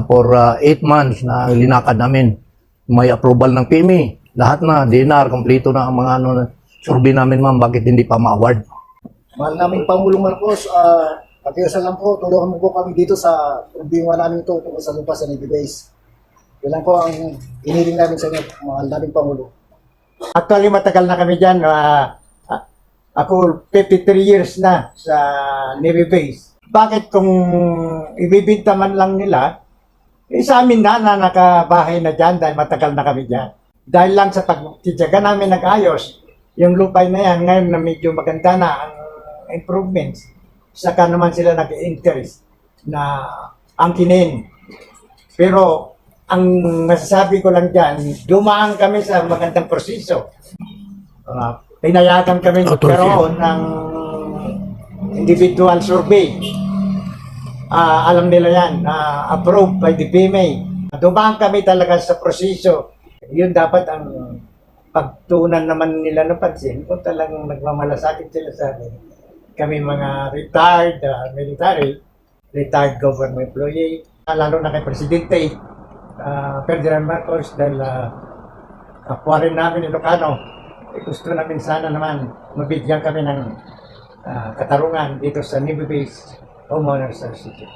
for 8 months na linakad namin. May approval ng PME. Lahat na, DNR, kompleto na ang mga survey namin, ma'am. Bakit hindi pa ma-award? Mahal naming Pangulong Marcos, pakiusan lang po, tulungan mo po kami dito sa problema namin ito tungkol sa lupa sa Navy Base. Yan lang po ang iniling namin sa inyo, mahal naming Pangulo. Actually, matagal na kami dyan. Ako, 53 years na sa Navy Base. Bakit kung ibibinta man lang nila, sa amin na nakabahay na dyan dahil matagal na kami dyan. Dahil lang sa pagtityaga namin nag-ayos, yung lupay na yan, ngayon na medyo maganda na ang improvements, saka naman sila nag-interest na angkinin. Pero ang masasabi ko lang dyan, dumaan kami sa magandang proseso. Pinayagan kami magkaroon ng individual survey. Alam nila yan, approved by the PMA. Dumaan kami talaga sa proseso. Yun dapat ang pagtuunan naman nila ng pansin kung talagang nagmamalasakit sila sa amin. Kami mga retired military, retired government employee, lalo na kay Presidente Ferdinand Marcos dahil kapwa rin namin Ilocano, gusto namin sana naman mabigyan kami ng katarungan dito sa Navy Base Homeowners Association.